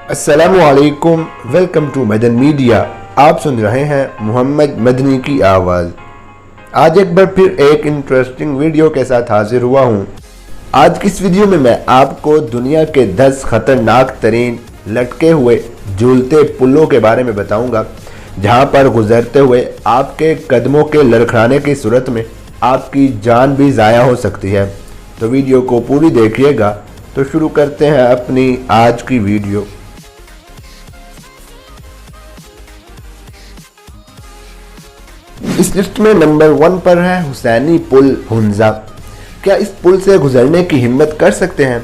अस्सलामुअलैकुम, welcome to Madan media. आप सुन रहे हैं मोहम्मद मदनी की आवाज़। आज एक बार फिर एक इंटरेस्टिंग वीडियो के साथ हाजिर हुआ हूँ। आज की इस वीडियो में मैं आपको दुनिया के 10 खतरनाक तरीन लटके हुए झूलते पुलों के बारे में बताऊंगा, जहां पर गुजरते हुए आपके कदमों के लड़खड़ाने की सूरत में आपकी जान भी ज़ाया हो सकती है। तो वीडियो को पूरी देखिएगा। तो शुरू करते हैं अपनी आज की वीडियो। इस लिस्ट में नंबर 1 पर है हुसैनी पुल हुंजा। क्या इस पुल से गुजरने की हिम्मत कर सकते हैं?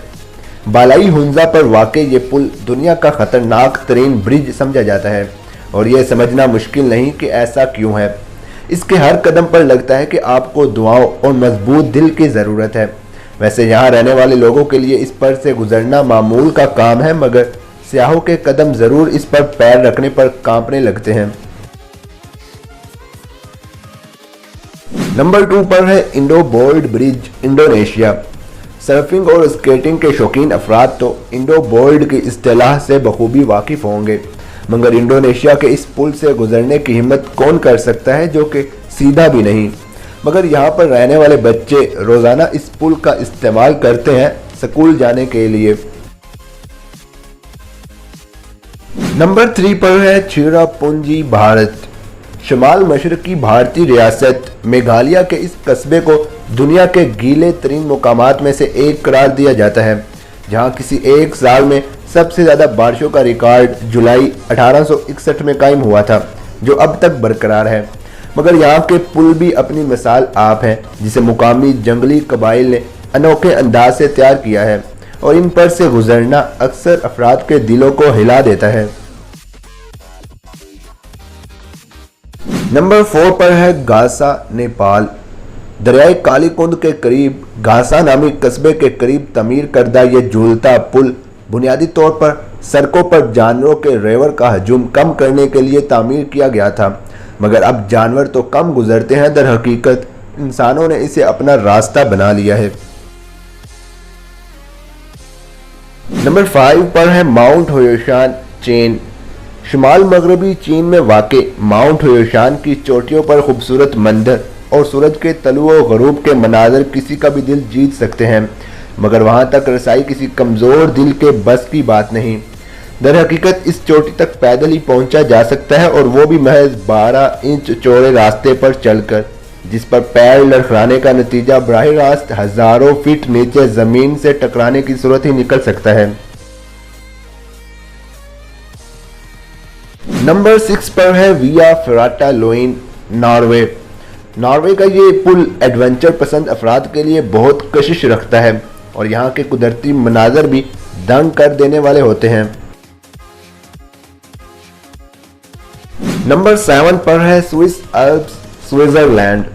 बालाई हुंजा पर वाक़ई ये पुल दुनिया का खतरनाक तरीन ब्रिज समझा जाता है और यह समझना मुश्किल नहीं कि ऐसा क्यों है। इसके हर कदम पर लगता है कि आपको दुआओं और मजबूत दिल की ज़रूरत है। वैसे यहाँ रहने वाले लोगों के लिए इस पर से गुजरना मामूल का काम है, मगर सियाहों के कदम ज़रूर इस पर पैर रखने पर कांपने लगते हैं। नंबर 2 पर है Indo board bridge, Indonesia. Surfing और स्केटिंग के शौकीन अफराद तो इंडो बोर्ड की इस्तिलाह से बखूबी वाकिफ होंगे, मगर इंडोनेशिया के इस पुल से गुजरने की हिम्मत कौन कर सकता है जो कि सीधा भी नहीं। मगर यहाँ पर रहने वाले बच्चे रोज़ाना इस पुल का इस्तेमाल करते हैं स्कूल जाने के लिए। नंबर 3 पर है चिरापुंजी, भारत। शुमाल मशरकी भारतीय रियासत मेघालय के इस कस्बे को दुनिया के गीले तरीन मुकामात में से एक करार दिया जाता है, जहां किसी एक साल में सबसे ज़्यादा बारिशों का रिकॉर्ड जुलाई 1861 में कायम हुआ था, जो अब तक बरकरार है। मगर यहाँ के पुल भी अपनी मिसाल आप हैं, जिसे मुकामी जंगली कबाइल ने अनोखे अंदाज से तैयार किया है और इन पर से गुजरना अक्सर अफराद के दिलों को हिला देता है। नंबर 4 पर है गासा, नेपाल। दरियाए कालीकुंड के करीब गासा नामी कस्बे के करीब तमीर करदा ये झूलता पुल बुनियादी तौर पर सड़कों पर जानवरों के रेवर का हजूम कम करने के लिए तामीर किया गया था, मगर अब जानवर तो कम गुजरते हैं, दर हकीकत इंसानों ने इसे अपना रास्ता बना लिया है। नंबर 5 पर है माउंट होयोशान, चीन। शुमाल मगरबी चीन में वाक़े माउंट होयोशान की चोटियों पर खूबसूरत मंदिर और सूरज के तलुओ गरूब के मनाजर किसी का भी दिल जीत सकते हैं, मगर वहां तक रसाई किसी कमज़ोर दिल के बस की बात नहीं। दर हकीकत इस चोटी तक पैदल ही पहुंचा जा सकता है, और वो भी महज 12 इंच चौड़े रास्ते पर चलकर, जिस पर पैर लड़खड़ाने का नतीजा बराह रास्त हज़ारों फीट नीचे ज़मीन से टकराने की सूरत ही निकल सकता है। नंबर 6 पर है विया फेराटा लोइन, नॉर्वे। नॉर्वे का ये पुल एडवेंचर पसंद अफराद के लिए बहुत कशिश रखता है और यहाँ के कुदरती मनाजर भी दंग कर देने वाले होते हैं। नंबर 7 पर है स्विस अल्प्स, स्विट्जरलैंड।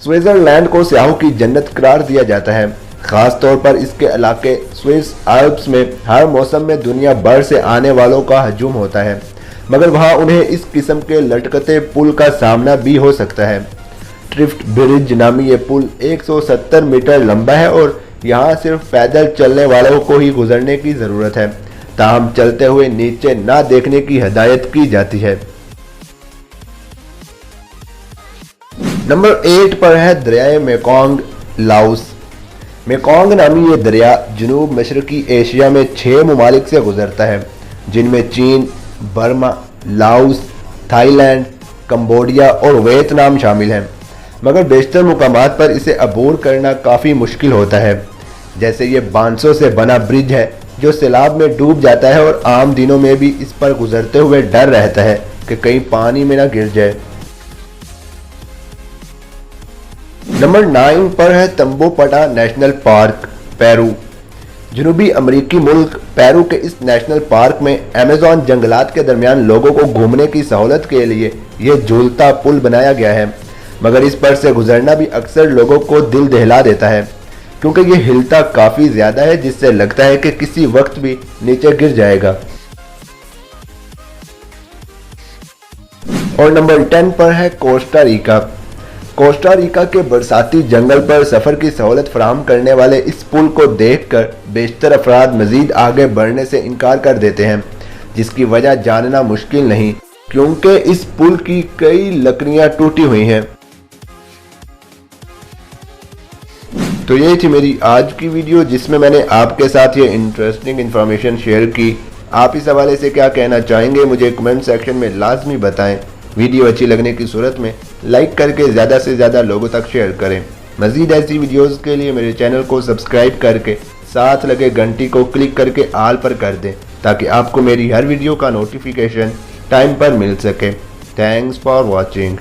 स्विट्जरलैंड को सियाहों की जन्नत करार दिया जाता है। खास तौर पर इसके इलाके स्विस अल्प्स में हर मौसम में दुनिया भर से आने वालों का हजूम होता है, मगर वहां उन्हें इस किस्म के लटकते पुल का सामना भी हो सकता है। ट्रिफ्ट ब्रिज नामी ये पुल 170 मीटर लंबा है और यहाँ सिर्फ पैदल चलने वालों को ही गुजरने की ज़रूरत है, ताहम चलते हुए नीचे ना देखने की हिदायत की जाती है। नंबर 8 पर है दरियाए मेकोंग, लाओस। मेकोंग नामी ये दरिया जनूब मशरकी एशिया में 6 ममालिक से गुजरता है, जिनमें चीन, बर्मा, लाओस, थाईलैंड, कंबोडिया और वियतनाम शामिल हैं। मगर बेशतर मुकामात पर इसे अबूर करना काफ़ी मुश्किल होता है। जैसे ये बांसों से बना ब्रिज है जो सैलाब में डूब जाता है और आम दिनों में भी इस पर गुजरते हुए डर रहता है कि कहीं पानी में ना गिर जाए। नंबर 9 पर है तंबोपटा नेशनल पार्क, पेरू। जनूबी अमरीकी मुल्क पेरू के इस नेशनल पार्क में अमेज़न जंगलात के दरमियान लोगों को घूमने की सहूलत के लिए यह झूलता पुल बनाया गया है, मगर इस पर से गुजरना भी अक्सर लोगों को दिल दहला देता है, क्योंकि यह हिलता काफ़ी ज़्यादा है, जिससे लगता है कि किसी वक्त भी नीचे गिर जाएगा। और नंबर 10 पर है कोस्टा रिका। कोस्टा रिका के बरसाती जंगल पर सफ़र की सहूलत फराहम करने वाले इस पुल को देखकर बेशतर अफराद मज़ीद आगे बढ़ने से इनकार कर देते हैं, जिसकी वजह जानना मुश्किल नहीं, क्योंकि इस पुल की कई लकड़ियां टूटी हुई हैं। तो यही थी मेरी आज की वीडियो, जिसमें मैंने आपके साथ ये इंटरेस्टिंग इन्फॉर्मेशन शेयर की। आप इस हवाले से क्या कहना चाहेंगे मुझे कमेंट सेक्शन में लाजमी बताएं। वीडियो अच्छी लगने की सूरत में लाइक करके ज़्यादा से ज़्यादा लोगों तक शेयर करें। मज़ीद ऐसी वीडियोस के लिए मेरे चैनल को सब्सक्राइब करके साथ लगे घंटी को क्लिक करके ऑल पर कर दें, ताकि आपको मेरी हर वीडियो का नोटिफिकेशन टाइम पर मिल सके। Thanks for watching.